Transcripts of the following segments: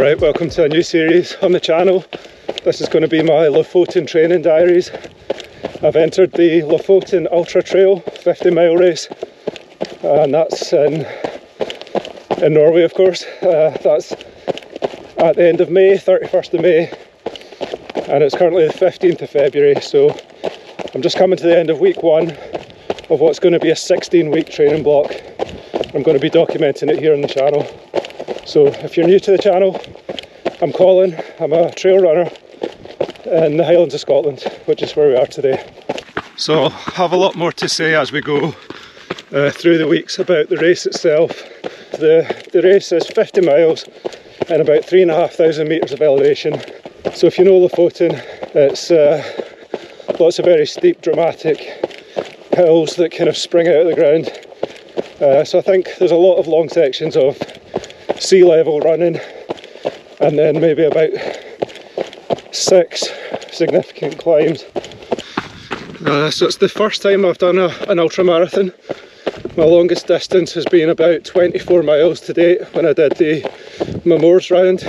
Alright, welcome to a new series on the channel. This is going to be my Lofoten training diaries. I've entered the Lofoten Ultra-Trail 50-mile race, and that's in Norway, of course. That's at the end of May, 31st of May, and it's currently the 15th of February, so I'm just coming to the end of week one of what's going to be a 16-week training block. I'm going to be documenting it here on the channel. So if you're new to the channel, I'm Colin. I'm a trail runner in the Highlands of Scotland, which is where we are today. So I'll have a lot more to say as we go through the weeks about the race itself. The race is 50 miles and about 3,500 metres of elevation. So if you know Lofoten, it's lots of very steep, dramatic hills that kind of spring out of the ground. So I think there's a lot of long sections of sea level running, and then maybe about 6 significant climbs. So it's the first time I've done an ultramarathon. My longest distance has been about 24 miles to date when I did the Mamors round.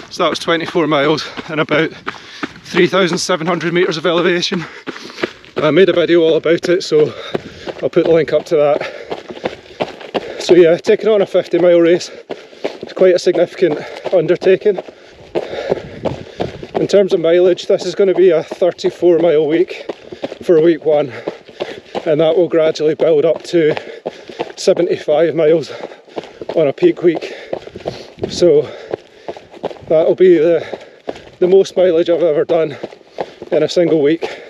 So that was 24 miles and about 3,700 metres of elevation. I made a video all about it, so I'll put the link up to that. So yeah, taking on a 50-mile race, it's quite a significant undertaking. In terms of mileage, this is going to be a 34-mile week for week one, and that will gradually build up to 75 miles on a peak week. So that'll be the most mileage I've ever done in a single week,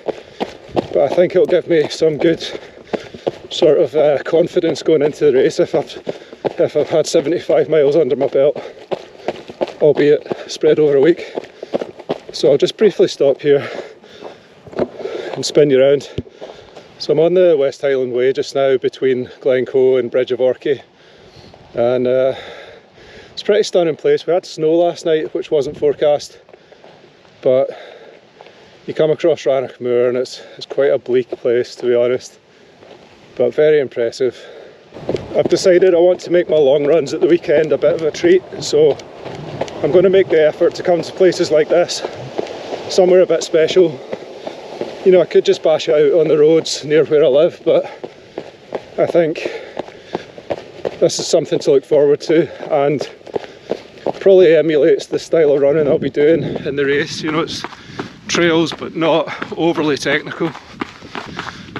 but I think it'll give me some good sort of confidence going into the race if I've had 75 miles under my belt, albeit spread over a week. So I'll just briefly stop here and spin you around. So I'm on the West Highland Way just now between Glencoe and Bridge of Orchy, and it's a pretty stunning place. We had snow last night, which wasn't forecast, but you come across Rannoch Moor and it's quite a bleak place, to be honest, but very impressive. I've decided I want to make my long runs at the weekend a bit of a treat, so I'm going to make the effort to come to places like this, somewhere a bit special. You know, I could just bash it out on the roads near where I live, but I think this is something to look forward to, and probably emulates the style of running I'll be doing in the race. You know, it's trails but not overly technical,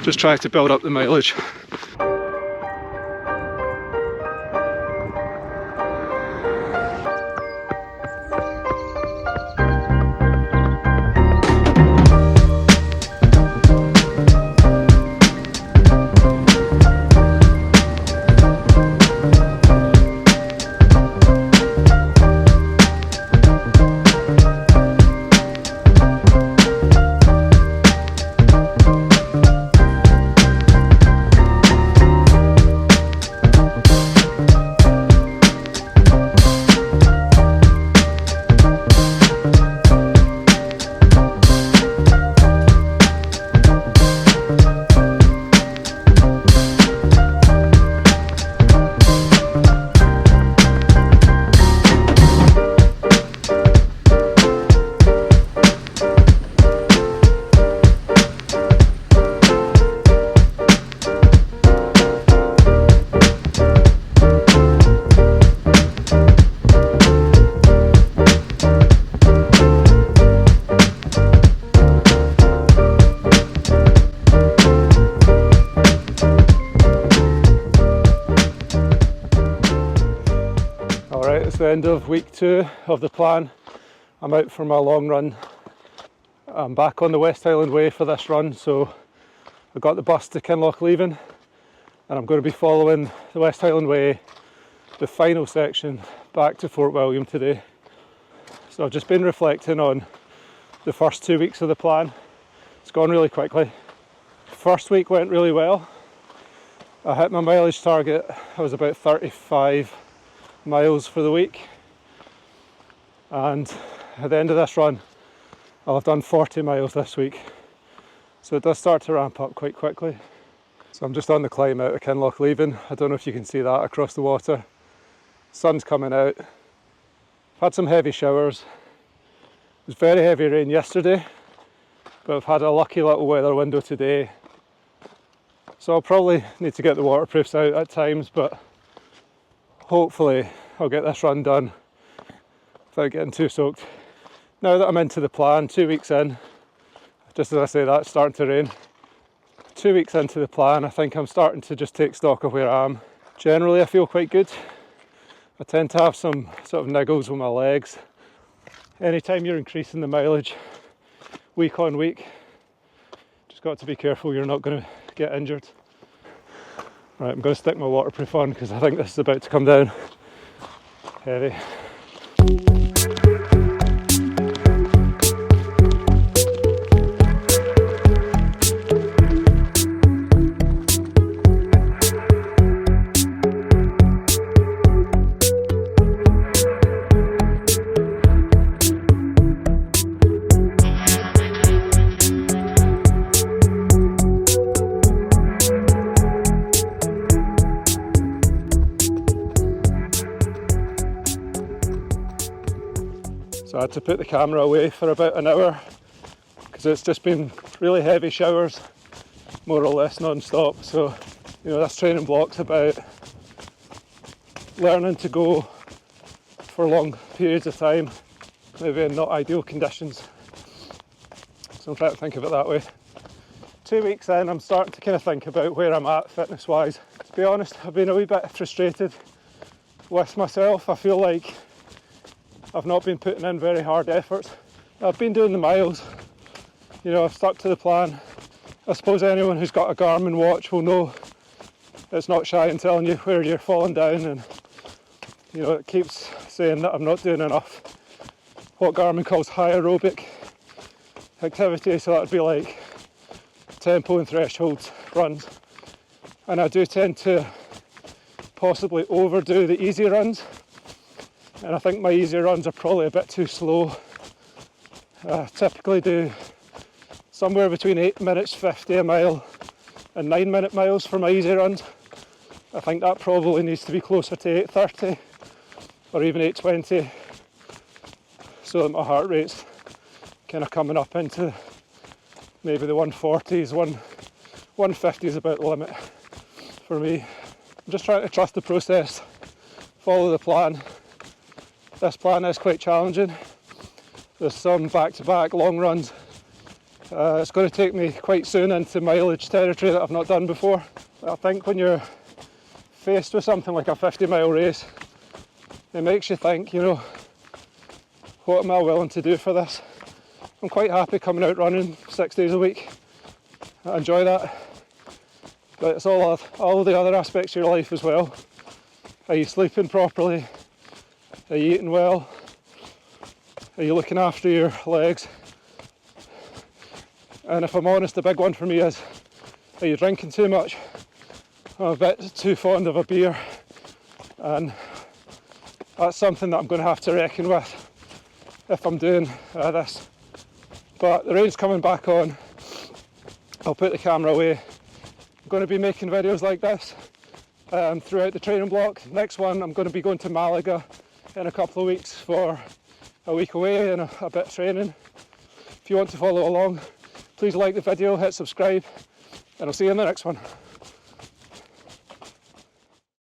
just try to build up the mileage. It's the end of week 2 of the plan. I'm out for my long run. I'm back on the West Highland Way for this run, so I got the bus to Kinlochleven, and I'm going to be following the West Highland Way, the final section, back to Fort William today. So I've just been reflecting on the first 2 weeks of the plan. It's gone really quickly. First week went really well. I hit my mileage target. I was about 35 miles for the week, and at the end of this run I'll have done 40 miles this week, so it does start to ramp up quite quickly. So I'm just on the climb out of Kinlochleven. I don't know if you can see that across the water. Sun's coming out, I've had some heavy showers. It was very heavy rain yesterday, but I've had a lucky little weather window today. So I'll probably need to get the waterproofs out at times, but hopefully I'll get this run done without getting too soaked. Now that I'm into the plan, 2 weeks in, just as I say that, it's starting to rain. 2 weeks into the plan, I think I'm starting to just take stock of where I am. Generally I feel quite good. I tend to have some sort of niggles with my legs. Anytime you're increasing the mileage week on week, just got to be careful you're not going to get injured. Right, I'm going to stick my waterproof on because I think this is about to come down heavy. So I had to put the camera away for about an hour because it's just been really heavy showers, more or less non-stop. So, you know, this training block's about learning to go for long periods of time, maybe in not ideal conditions. So I'm trying to think of it that way. 2 weeks in, I'm starting to kind of think about where I'm at fitness-wise. To be honest, I've been a wee bit frustrated with myself. I feel like I've not been putting in very hard efforts. I've been doing the miles, you know, I've stuck to the plan. I suppose anyone who's got a Garmin watch will know it's not shy in telling you where you're falling down, and you know, it keeps saying that I'm not doing enough what Garmin calls high aerobic activity, so that would be like tempo and thresholds runs. And I do tend to possibly overdo the easy runs. And I think my easy runs are probably a bit too slow. I typically do somewhere between 8 minutes 50 a mile and 9 minute miles for my easy runs. I think that probably needs to be closer to 8:30 or even 8:20, so that my heart rate's kind of coming up into maybe the 140s. 150 is about the limit for me. I'm just trying to trust the process, follow the plan. This plan is quite challenging. There's some back-to-back long runs. It's going to take me quite soon into mileage territory that I've not done before. I think when you're faced with something like a 50-mile race, it makes you think, you know, what am I willing to do for this? I'm quite happy coming out running 6 days a week. I enjoy that. But it's all the other aspects of your life as well. Are you sleeping properly? Are you eating well? Are you looking after your legs? And if I'm honest, the big one for me is, are you drinking too much? I'm a bit too fond of a beer, and that's something that I'm going to have to reckon with if I'm doing this. But the rain's coming back on. I'll put the camera away. I'm going to be making videos like this throughout the training block. Next one, I'm going to be going to Malaga in a couple of weeks for a week away and a bit of training. If you want to follow along, please like the video, hit subscribe, and I'll see you in the next one.